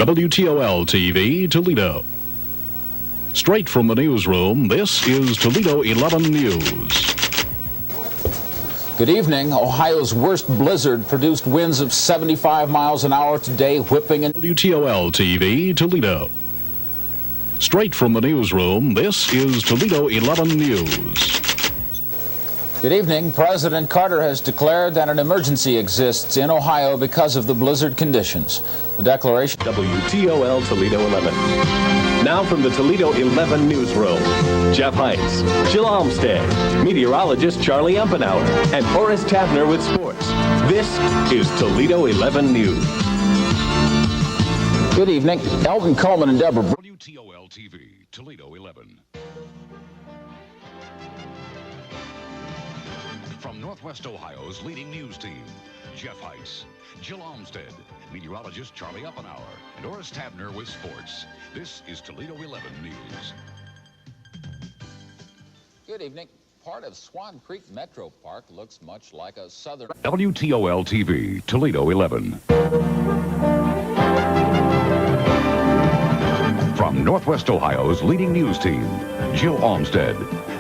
WTOL TV, Toledo. Straight from the newsroom, this is Toledo 11 News. Good evening. Ohio's worst blizzard produced winds of 75 miles an hour today, whipping in WTOL TV, Toledo. Straight from the newsroom, this is Toledo 11 News. Good evening. President Carter has declared that an emergency exists in Ohio because of the blizzard conditions. The declaration. WTOL Toledo 11. Now from the Toledo 11 newsroom, Jeff Heitz, Jill Olmstead, meteorologist Charlie Umpenauer, and Horace Tavner with sports. This is Toledo 11 News. Good evening. Elton Coleman and Deborah. WTOL TV, Toledo 11. From Northwest Ohio's leading news team, Jeff Heitz, Jill Olmstead, meteorologist Charlie Umpenauer, and Horace Tavner with sports. This is Toledo 11 News. Good evening. Part of Swan Creek Metro Park looks much like a southern... WTOL TV, Toledo 11. From Northwest Ohio's leading news team, Jill Olmstead,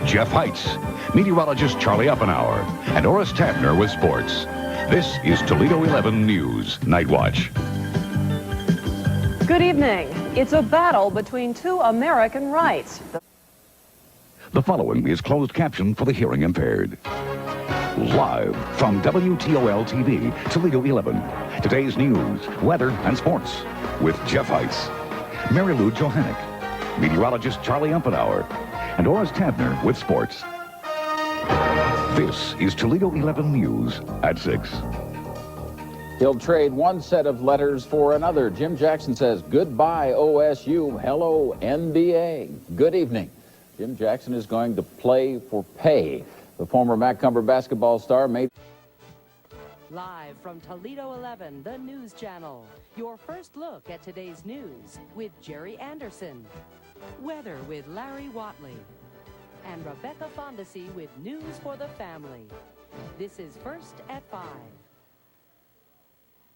Jeff Heitz, meteorologist Charlie Umpenauer, and Horace Tavner with sports. This is Toledo 11 News Night Watch. Good evening. It's a battle between two American rights. The following is closed caption for the hearing impaired. Live from WTOL TV, Toledo 11. Today's news, weather, and sports with Jeff Heitz, Mary Lou Johannick, meteorologist Charlie Umpenauer, and Horace Tavner with sports. This is Toledo 11 News at 6. He'll trade one set of letters for another. Jim Jackson says, goodbye, OSU. Hello, NBA. Good evening. Jim Jackson is going to play for pay. The former Macomber basketball star made... Live from Toledo 11, the news channel. Your first look at today's news with Jerry Anderson. Weather with Larry Watley. And Rebecca Fondesi with news for the family. This is First at 5.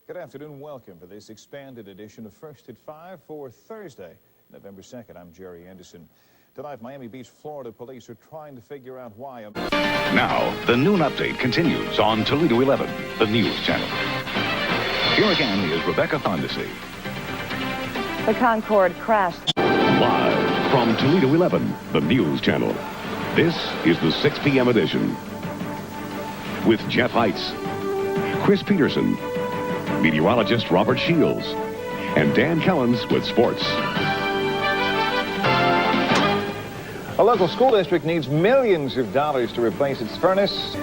Good afternoon. Welcome to this expanded edition of First at 5 for Thursday, November 2nd. I'm Jerry Anderson. Tonight, Miami Beach, Florida police are trying to figure out why. Now, the noon update continues on Toledo 11, the news channel. Here again is Rebecca Fondesi. The Concorde crashed. Live from Toledo 11, the news channel. This is the 6 p.m. edition. With Jeff Heitz, Chris Peterson, meteorologist Robert Shields, and Dan Kellens with sports. A local school district needs millions of dollars to replace its furnace.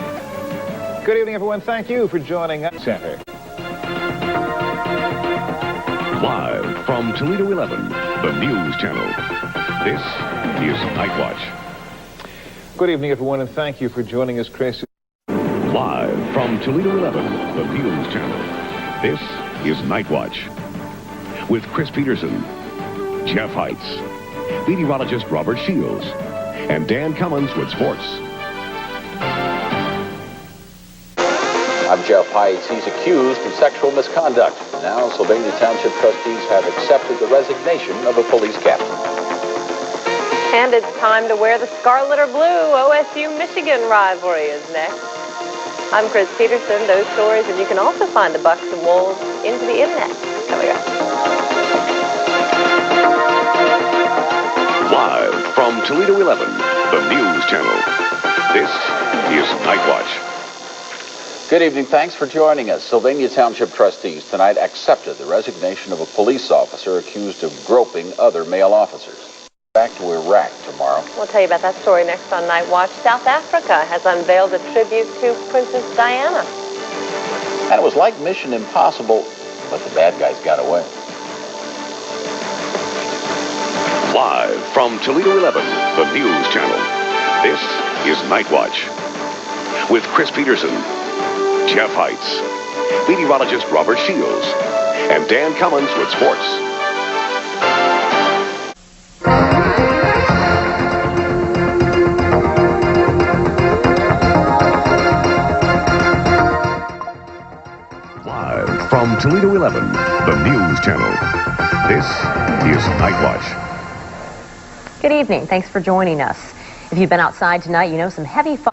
Good evening, everyone. Thank you for joining us. Center. Live from Toledo 11, the news channel. This is Night Watch. Good evening, everyone, and thank you for joining us, Chris. Live from Toledo 11, the news channel. This is Night Watch. With Chris Peterson, Jeff Heitz, meteorologist Robert Shields, and Dan Cummins with sports. I'm Jeff Heitz. He's accused of sexual misconduct. Now, Sylvania Township trustees have accepted the resignation of a police captain. And it's time to wear the scarlet or blue. OSU-Michigan rivalry is next. I'm Chris Peterson. Those stories, and you can also find the Bucks and Wolves into the internet. Coming up. Live from Toledo 11, the news channel. This is Night Watch. Good evening. Thanks for joining us. Sylvania Township trustees tonight accepted the resignation of a police officer accused of groping other male officers. Back to Iraq tomorrow. We'll tell you about that story next on Night Watch. South Africa has unveiled a tribute to Princess Diana. And it was like Mission Impossible, but the bad guys got away. Live from Toledo 11, the news channel. This is Night Watch. With Chris Peterson, Jeff Heitz, meteorologist Robert Shields, and Dan Cummins with sports. Live from Toledo 11, the news channel. This is Night Watch. Good evening. Thanks for joining us. If you've been outside tonight, you know some heavy fire.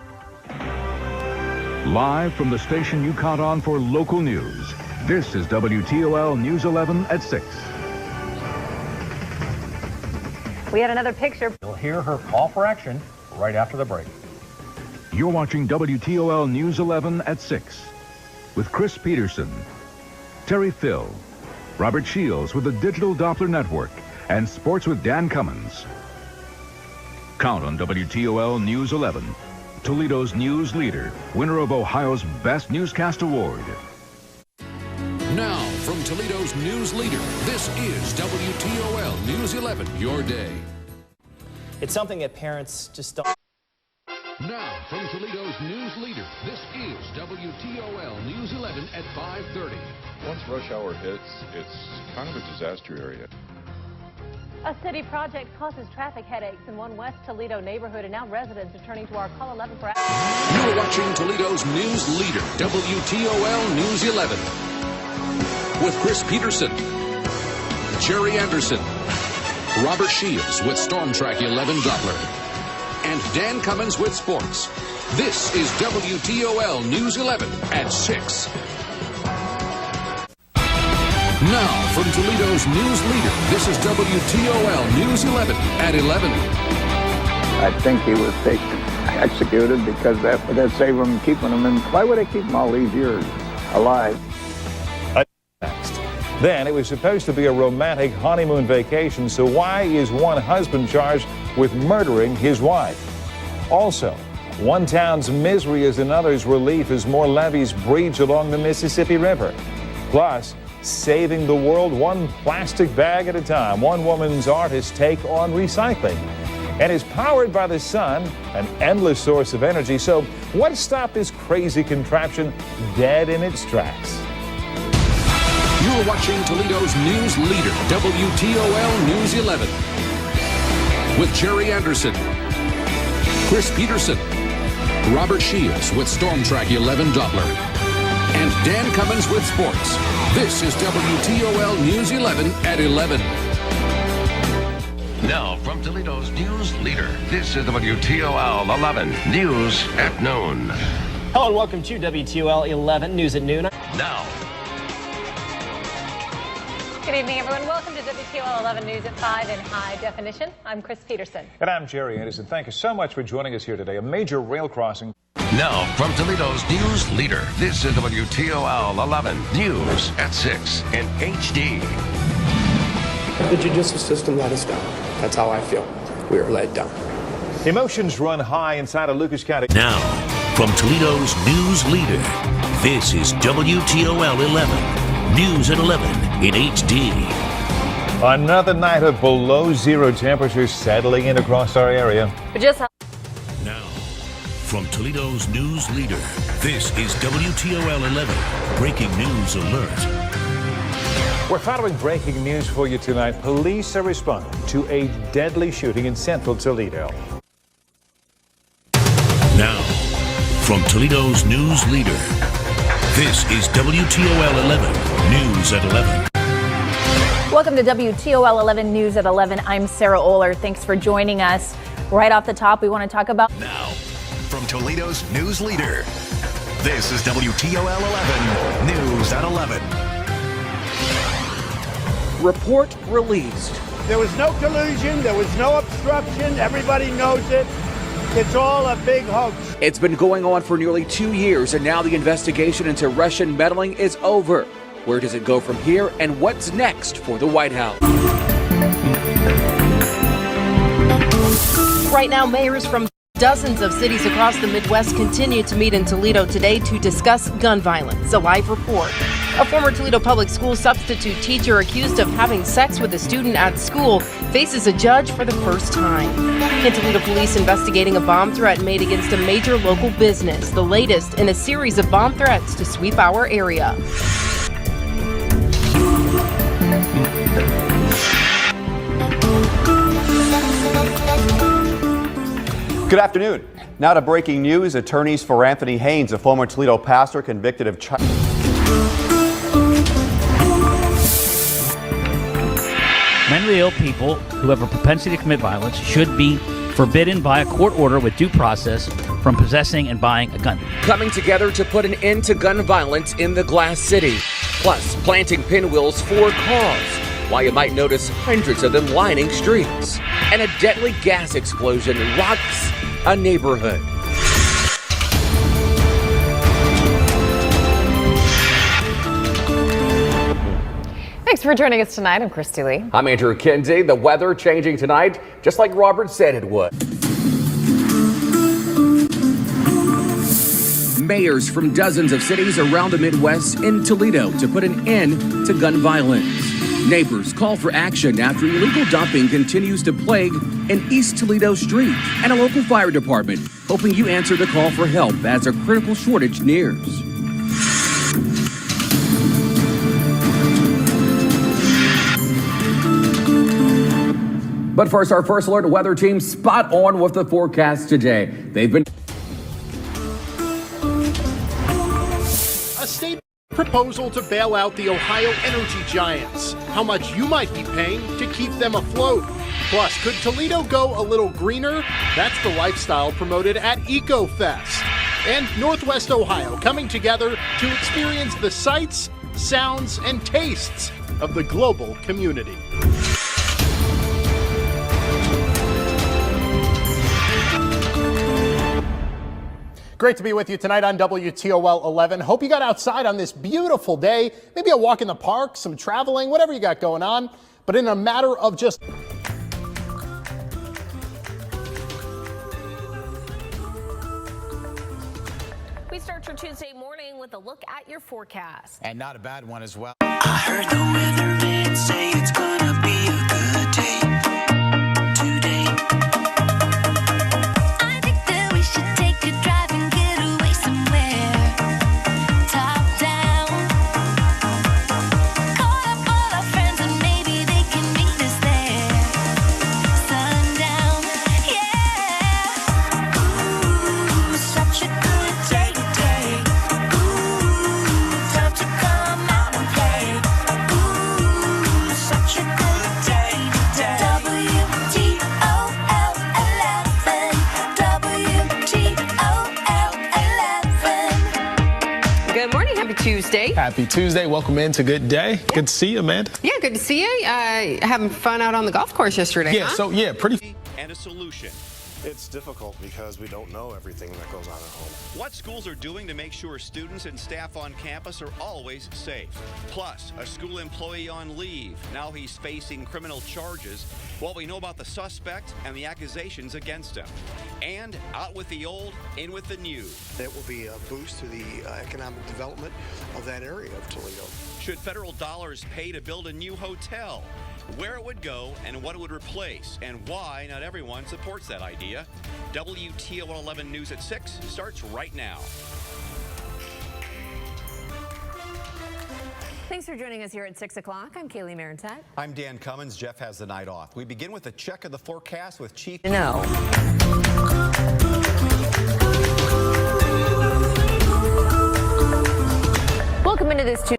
Live from the station you count on for local news. This is WTOL News 11 at 6. We had another picture. You'll hear her call for action right after the break. You're watching WTOL News 11 at 6 with Chris Peterson, Terry Phil, Robert Shields with the Digital Doppler Network, and Sports with Dan Cummins. Count on WTOL News 11, Toledo's news leader, winner of Ohio's Best Newscast Award. Now, from Toledo's news leader, this is WTOL News 11, your day. It's something that parents just don't. Now, from Toledo's news leader, this is WTOL News 11 at 5:30. Once rush hour hits, it's kind of a disaster area. A city project causes traffic headaches in one West Toledo neighborhood, and now residents are turning to our Call 11 for action. You're watching Toledo's news leader, WTOL News 11. With Chris Peterson, Jerry Anderson, Robert Shields with Storm Track 11 Doppler, and Dan Cummins with sports. This is WTOL News 11 at 6. Now, from Toledo's news leader, this is WTOL News 11 at 11. I think he was executed because that would save him, keeping him in. Why would they keep him all these years alive? Next. Then it was supposed to be a romantic honeymoon vacation, so why is one husband charged with murdering his wife? Also, one town's misery is another's relief as more levees breach along the Mississippi River. Plus, saving the world one plastic bag at a time. One woman's artist take on recycling. And is powered by the sun, an endless source of energy. So what stopped this crazy contraption dead in its tracks? You're watching Toledo's news leader, WTOL News 11. With Jerry Anderson, Chris Peterson, Robert Shields with Storm Track 11 Doppler, and Dan Cummins with sports. This is WTOL News 11 at 11. Now, from Toledo's news leader, this is WTOL 11 News at noon. Hello and welcome to WTOL 11 News at Noon. Now. Good evening, everyone. Welcome to WTOL 11 News at 5 in high definition. I'm Chris Peterson. And I'm Jerry Anderson. Thank you so much for joining us here today. A major rail crossing. Now, from Toledo's news leader, this is WTOL 11 News at 6 in HD. The judicial system let us down. That's how I feel. We are let down. Emotions run high inside of Lucas County. Now, from Toledo's news leader, this is WTOL 11 News at 11 in HD. Another night of below zero temperatures settling in across our area. But just now, from Toledo's news leader, this is WTOL 11 Breaking News Alert. We're following breaking news for you tonight. Police are responding to a deadly shooting in central Toledo. Now, from Toledo's news leader, this is WTOL 11 News at 11. Welcome to WTOL 11 News at 11. I'm Sarah Oler. Thanks for joining us. Right off the top, we want to talk about... Now, from Toledo's news leader, this is WTOL 11 News at 11. Report released. There was no collusion. There was no obstruction. Everybody knows it. It's all a big hoax. It's been going on for nearly 2 years, and now the investigation into Russian meddling is over. Where does it go from here, and what's next for the White House? Right now, mayors from dozens of cities across the Midwest continue to meet in Toledo today to discuss gun violence. A live report. A former Toledo Public School substitute teacher accused of having sex with a student at school faces a judge for the first time. And Toledo police investigating a bomb threat made against a major local business, the latest in a series of bomb threats to sweep our area. Good afternoon. Now to breaking news. Attorneys for Anthony Haynes, a former Toledo pastor convicted of child. mentally ill people who have a propensity to commit violence should be forbidden by a court order with due process from possessing and buying a gun. Coming together to put an end to gun violence in the Glass City. Plus, planting pinwheels for cause, why you might notice hundreds of them lining streets. And a deadly gas explosion rocks a neighborhood. Thanks for joining us tonight. I'm Christy Lee. I'm Andrew Kinsey. The weather changing tonight, just like Robert said it would. Mayors from dozens of cities around the Midwest in Toledo to put an end to gun violence. Neighbors call for action after illegal dumping continues to plague an East Toledo street. And a local fire department hoping you answer the call for help as a critical shortage nears. But first, our First Alert weather team spot on with the forecast today. They've been... A state proposal to bail out the Ohio energy giants. How much you might be paying to keep them afloat. Plus, could Toledo go a little greener? That's the lifestyle promoted at EcoFest. And Northwest Ohio coming together to experience the sights, sounds, and tastes of the global community. Great to be with you tonight on WTOL 11. Hope you got outside on this beautiful day. Maybe a walk in the park, some traveling, whatever you got going on. But in a matter of just... We start your Tuesday morning with a look at your forecast. And not a bad one as well. I heard the weatherman say it's gonna be a good day today. I think that we should take a drive and get away somewhere. Top down. Call up all our friends and maybe they can meet us there. Sundown, yeah. Ooh, such a good day today. Ooh, time to come out and play. Ooh, such a good day today. WTOL 11. WTOL 11. Good morning. Happy Tuesday. Happy Tuesday. Welcome into Good Day. Good to see you, Amanda. Yeah, good to see you. Having fun out on the golf course yesterday, Yeah, huh? so yeah, pretty. And a solution. It's difficult because we don't know everything that goes on at home. What schools are doing to make sure students and staff on campus are always safe. Plus, a school employee on leave. Now he's facing criminal charges. What we know about the suspect and the accusations against him. And out with the old, in with the new. It will be a boost to the economic development of that area of Toledo. Should federal dollars pay to build a new hotel? Where it would go and what it would replace, and why not everyone supports that idea. WTOL 11 News at 6 starts right now. Thanks for joining us here at 6 o'clock. I'm Kaylee Marentat. I'm Dan Cummins. Jeff has the night off. We begin with a check of the forecast with Chief. No. Welcome into this Tuesday.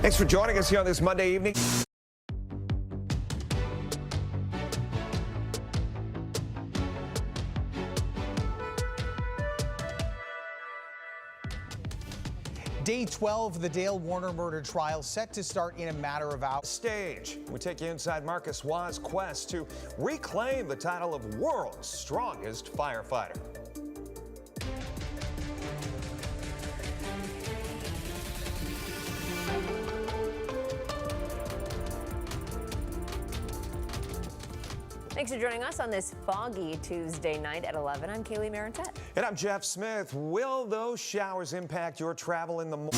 Thanks for joining us here on this Monday evening. Day 12 of the Dale Warner murder trial set to start in a matter of hours. Stage. We take you inside Marcus Waugh's quest to reclaim the title of world's strongest firefighter. Thanks for joining us on this foggy Tuesday night at 11. I'm Kaylee Marentat. And I'm Jeff Smith. Will those showers impact your travel in the morning?